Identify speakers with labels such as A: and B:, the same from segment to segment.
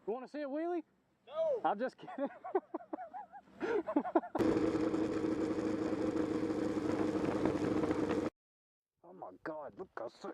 A: You want to see a wheelie? No. I'm just kidding. Oh my God, look how sick.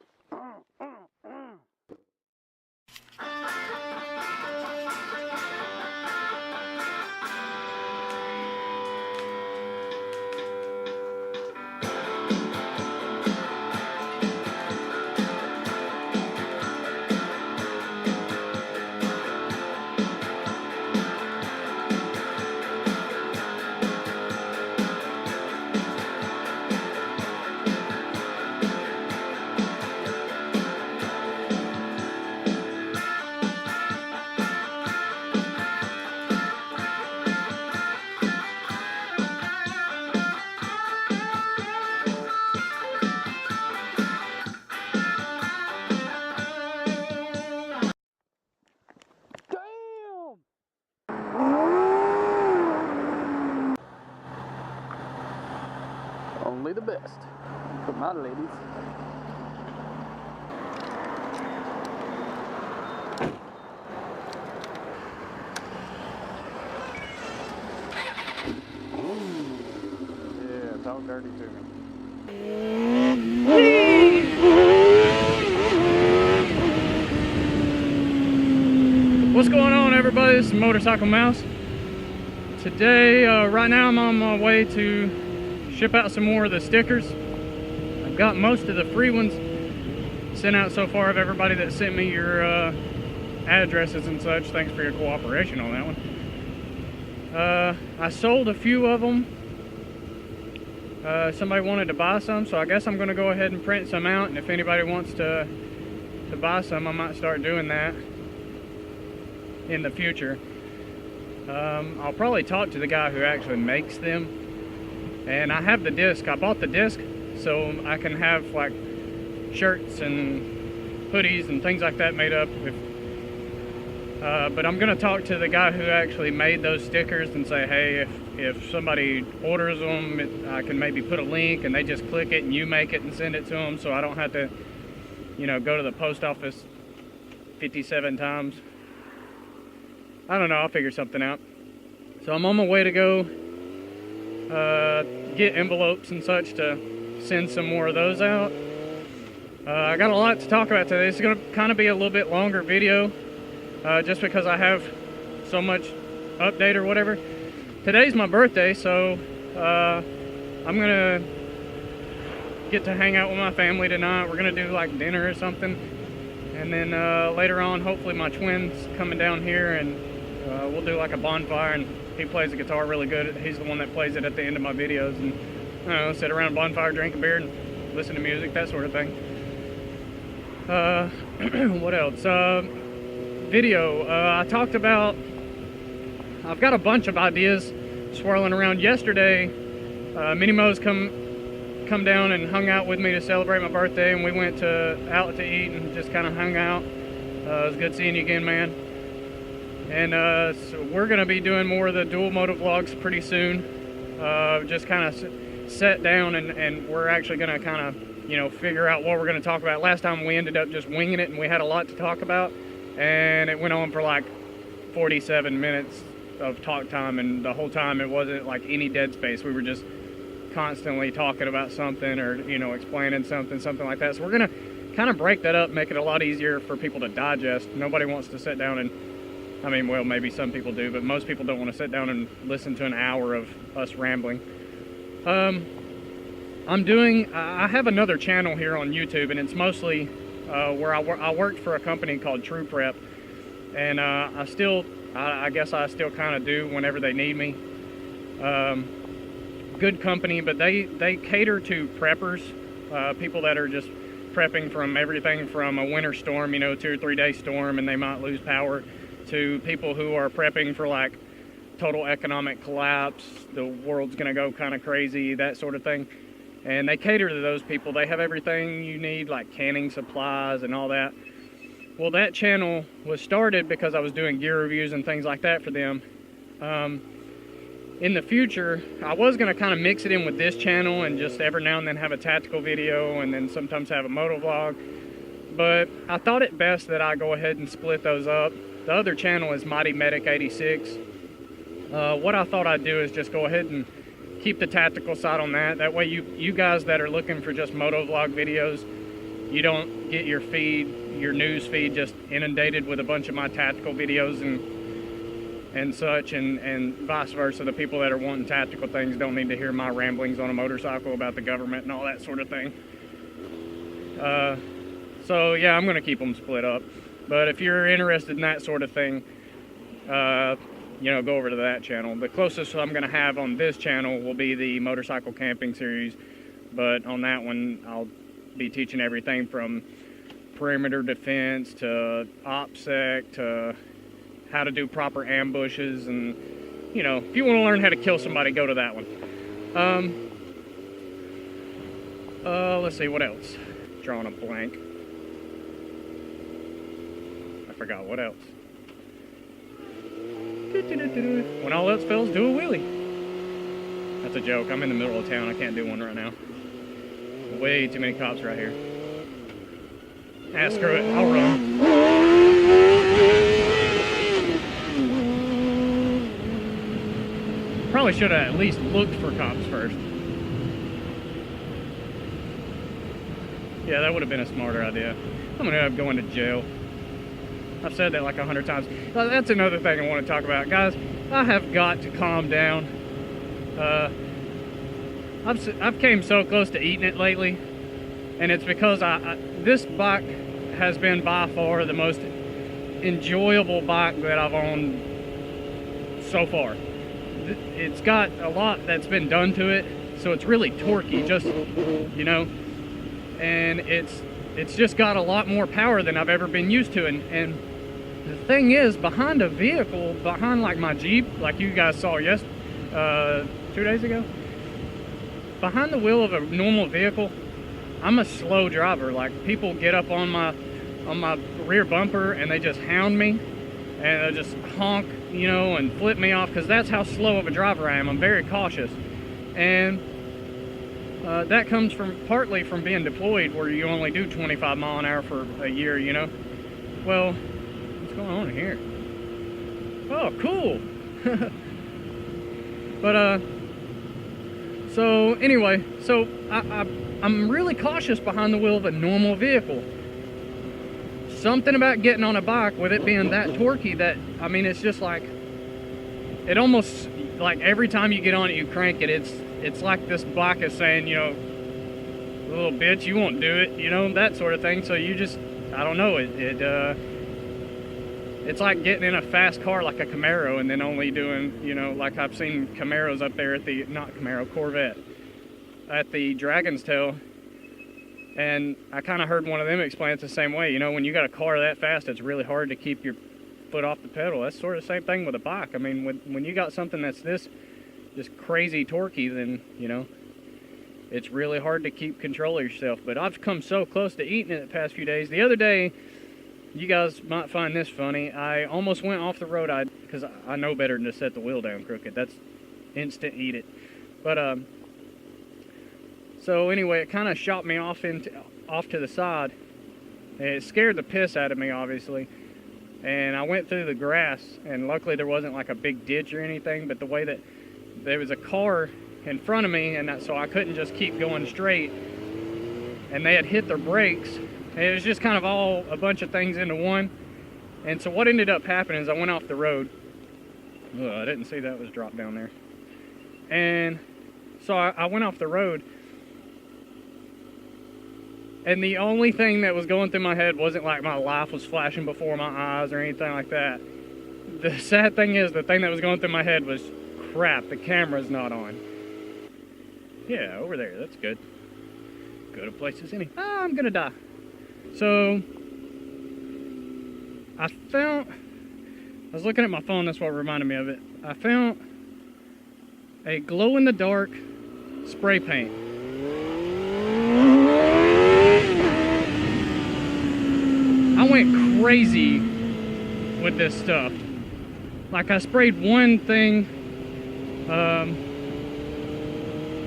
A: Only the best for my ladies. Yeah, talk dirty to me. What's going on, everybody? This is Motorcycle Mouse. Today, right now I'm on my way to ship out some more of the stickers. I've got most of the free ones sent out so far of everybody that sent me your addresses and such. Thanks for your cooperation on that one. I sold a few of them. Somebody wanted to buy some, so I guess I'm going to go ahead and print some out, and if anybody wants to buy some, I might start doing that in the future. I'll probably talk to the guy who actually makes them. And I have the disc. I bought the disc so I can have like shirts and hoodies and things like that made up. But I'm gonna talk to the guy who actually made those stickers and say, hey, if somebody orders them, I can maybe put a link and they just click it and you make it and send it to them, so I don't have to, you know, go to the post office 57 times. I don't know, I'll figure something out. So I'm on my way to go get envelopes and such to send some more of those out. I got a lot to talk about today. It's going to kind of be a little bit longer video, just because I have so much update or whatever. Today's my birthday, so I'm going to get to hang out with my family tonight. We're going to do like dinner or something, and then later on, hopefully my twin's coming down here, and we'll do like a bonfire, and he plays the guitar really good. He's the one that plays it at the end of my videos, and I don't know, sit around a bonfire, drink a beer, and listen to music, that sort of thing. What else? Video. I talked about, I've got a bunch of ideas swirling around. Yesterday, Minnie Mo's come down and hung out with me to celebrate my birthday, and we went out to eat and just kind of hung out. It was good seeing you again, man. And so we're going to be doing more of the dual moto vlogs pretty soon. Just kind of set down and we're actually going to kind of, you know, figure out what we're going to talk about. Last time we ended up just winging it and we had a lot to talk about. And it went on for like 47 minutes of talk time, and the whole time it wasn't like any dead space. We were just constantly talking about something or, you know, explaining something like that. So we're going to kind of break that up, make it a lot easier for people to digest. Nobody wants to sit down and, I mean, well, maybe some people do, but most people don't want to sit down and listen to an hour of us rambling. I have another channel here on YouTube, and it's mostly where I worked for a company called True Prep, and I guess I still kind of do whenever they need me. Good company, but they cater to preppers, people that are just prepping from everything from a winter storm, you know, 2 or 3 day storm, and they might lose power, to people who are prepping for like total economic collapse, the world's gonna go kind of crazy, that sort of thing. And they cater to those people. They have everything you need, like canning supplies and all that. Well, that channel was started because I was doing gear reviews and things like that for them. In the future, I was gonna kind of mix it in with this channel and just every now and then have a tactical video and then sometimes have a moto vlog. But I thought it best that I go ahead and split those up. The other channel is Mighty Medic 86. What I thought I'd do is just go ahead and keep the tactical side on that. That way you guys that are looking for just motovlog videos, you don't get your news feed just inundated with a bunch of my tactical videos and such, and vice versa. The people that are wanting tactical things don't need to hear my ramblings on a motorcycle about the government and all that sort of thing. So yeah, I'm gonna keep them split up. But if you're interested in that sort of thing, you know, go over to that channel. The closest I'm going to have on this channel will be the motorcycle camping series, but on that one I'll be teaching everything from perimeter defense to OPSEC to how to do proper ambushes, and you know, if you want to learn how to kill somebody, go to that one. Let's see, what else? Drawing a blank. I forgot what else. When all else fails, do a wheelie. That's a joke. I'm in the middle of town. I can't do one right now. Way too many cops right here. Ah, screw it. I'll run. Probably should have at least looked for cops first. Yeah, that would have been a smarter idea. I'm gonna end up going to jail. I've said that like 100 times. That's another thing I want to talk about. Guys, I have got to calm down. I've came so close to eating it lately, and it's because this bike has been by far the most enjoyable bike that I've owned so far. It's got a lot that's been done to it, so it's really torquey, just, you know, and it's just got a lot more power than I've ever been used to. And the thing is, behind a vehicle, behind like my Jeep, like you guys saw 2 days ago, behind the wheel of a normal vehicle, I'm a slow driver. Like, people get up on my rear bumper and they just hound me, and they just honk, you know, and flip me off, because that's how slow of a driver I am. I'm very cautious, and that comes partly from being deployed, where you only do 25 mile an hour for a year, you know. Well, what's going on here? Oh, cool. But so anyway, so I'm really cautious behind the wheel of a normal vehicle. Something about getting on a bike with it being that torquey, that, I mean, it's just like, it almost, like, every time you get on it, you crank it, it's like this bike is saying, you know, little bitch, you won't do it, you know, that sort of thing. So you just, I don't know, it's like getting in a fast car like a Camaro, and then only doing, you know, like I've seen Camaros up there at the, not Camaro, Corvette, at the Dragon's Tail. And I kind of heard one of them explain it the same way. You know, when you got a car that fast, it's really hard to keep your foot off the pedal. That's sort of the same thing with a bike. I mean, when you got something that's this just crazy torquey, then, you know, it's really hard to keep control of yourself. But I've come so close to eating it the past few days. The other day, you guys might find this funny, I almost went off the road, because I know better than to set the wheel down crooked. That's instant eat it. But so anyway, it kind of shot me off to the side. It scared the piss out of me, obviously. And I went through the grass, and luckily there wasn't like a big ditch or anything, but the way that there was a car in front of me, and so I couldn't just keep going straight, and they had hit their brakes, and it was just kind of all a bunch of things into one. And so what ended up happening is I went off the road. Ugh, I didn't see that was dropped down there. And so I went off the road, and the only thing that was going through my head wasn't like my life was flashing before my eyes or anything like that. The sad thing is, the thing that was going through my head was, crap, the camera's not on. Yeah, over there, that's good. Go to places any. Ah, I'm gonna die. So, I was looking at my phone, that's what reminded me of it. I found a glow-in-the-dark spray paint. I went crazy with this stuff. Like, I sprayed one thing,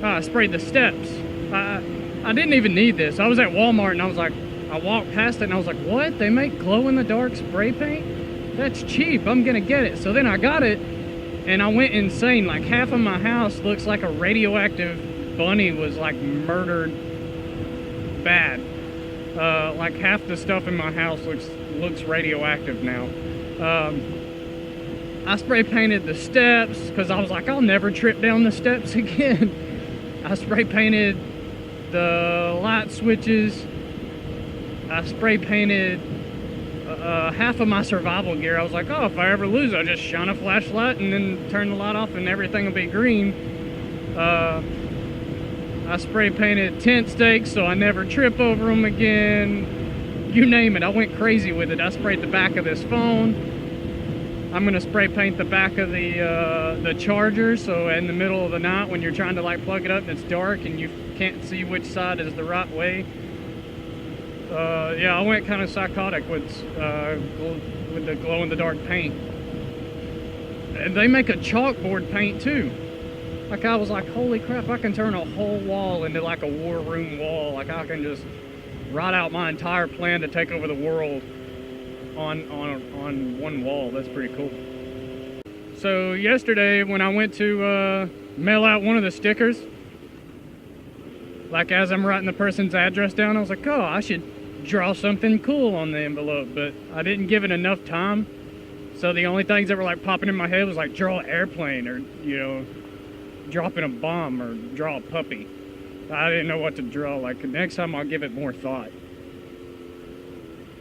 A: I sprayed the steps. I didn't even need this. I was at Walmart, and I was like, I walked past it and I was like, what? They make glow-in-the-dark spray paint? that's cheap, I'm gonna get it. So then I got it, and I went insane. Like, half of my house looks like a radioactive bunny was like murdered bad. Like, half the stuff in my house looks radioactive now. I spray painted the steps because I was like, I'll never trip down the steps again. I spray painted the light switches. I spray painted half of my survival gear. I was like, oh, if I ever lose, I'll just shine a flashlight and then turn the light off and everything will be green. I spray painted tent stakes so I never trip over them again. You name it, I went crazy with it. I sprayed the back of this phone. I'm gonna spray paint the back of the charger, so in the middle of the night when you're trying to like plug it up and it's dark and you can't see which side is the right way. Yeah, I went kind of psychotic with the glow-in-the-dark paint. And they make a chalkboard paint too. Like, I was like, holy crap, I can turn a whole wall into like a war room wall. Like, I can just write out my entire plan to take over the world on one wall. That's pretty cool. So yesterday when I went to mail out one of the stickers, like as I'm writing the person's address down, I was like, oh, I should draw something cool on the envelope, but I didn't give it enough time. So the only things that were like popping in my head was like draw an airplane, or, you know, dropping a bomb, or draw a puppy. I didn't know what to draw. Like, next time I'll give it more thought.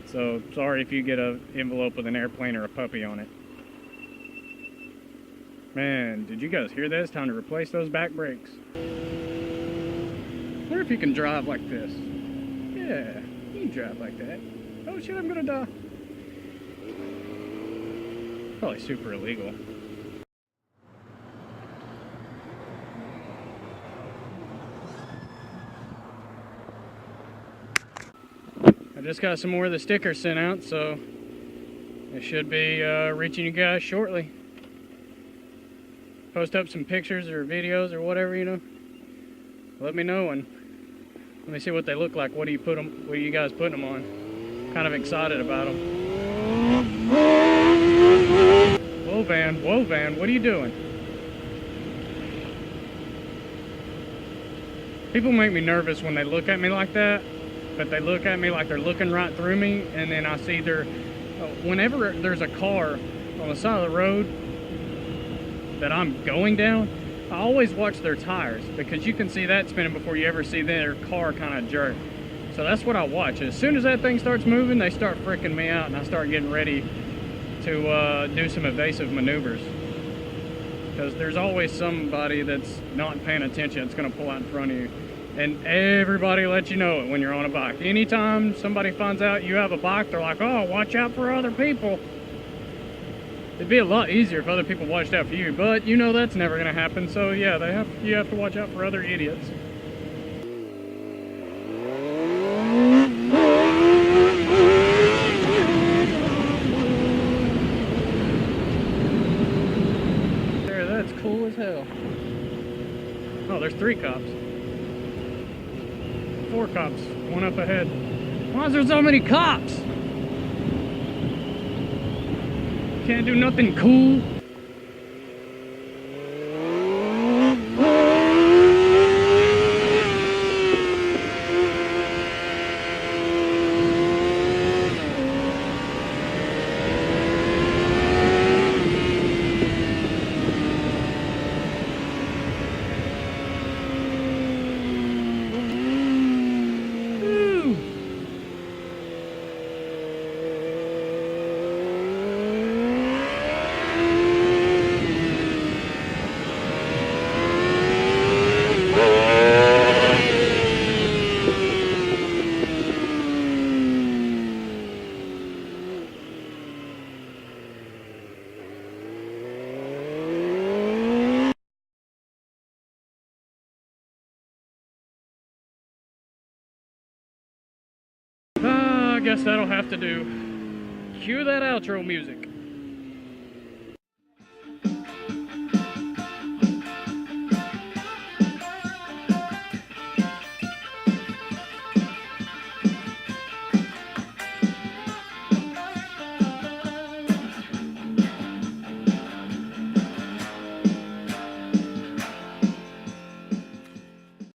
A: So sorry if you get an envelope with an airplane or a puppy on it. Man, did you guys hear this? Time to replace those back brakes. Wonder if you can drive like this. Yeah, you can drive like that. Oh shit, I'm gonna die. Probably super illegal. I just got some more of the stickers sent out, so it should be reaching you guys shortly. Post up some pictures or videos or whatever, you know. Let me know, and let me see what they look like. What do you guys putting them on? Kind of excited about them. Whoa van, what are you doing? People make me nervous when they look at me like that, but they look at me like they're looking right through me, and then I see whenever there's a car on the side of the road that I'm going down, I always watch their tires, because you can see that spinning before you ever see their car kind of jerk. So that's what I watch. As soon as that thing starts moving, they start freaking me out, and I start getting ready to do some evasive maneuvers. Because there's always somebody that's not paying attention that's going to pull out in front of you. And everybody lets you know it when you're on a bike. Anytime somebody finds out you have a bike, they're like, oh, watch out for other people. It'd be a lot easier if other people watched out for you, but you know that's never going to happen. So yeah, you have to watch out for other idiots. There, that's cool as hell. Oh, there's 3 cops. 4 cops, one up ahead. Why is there so many cops? Can't do nothing cool. I guess that'll have to do. Cue that outro music.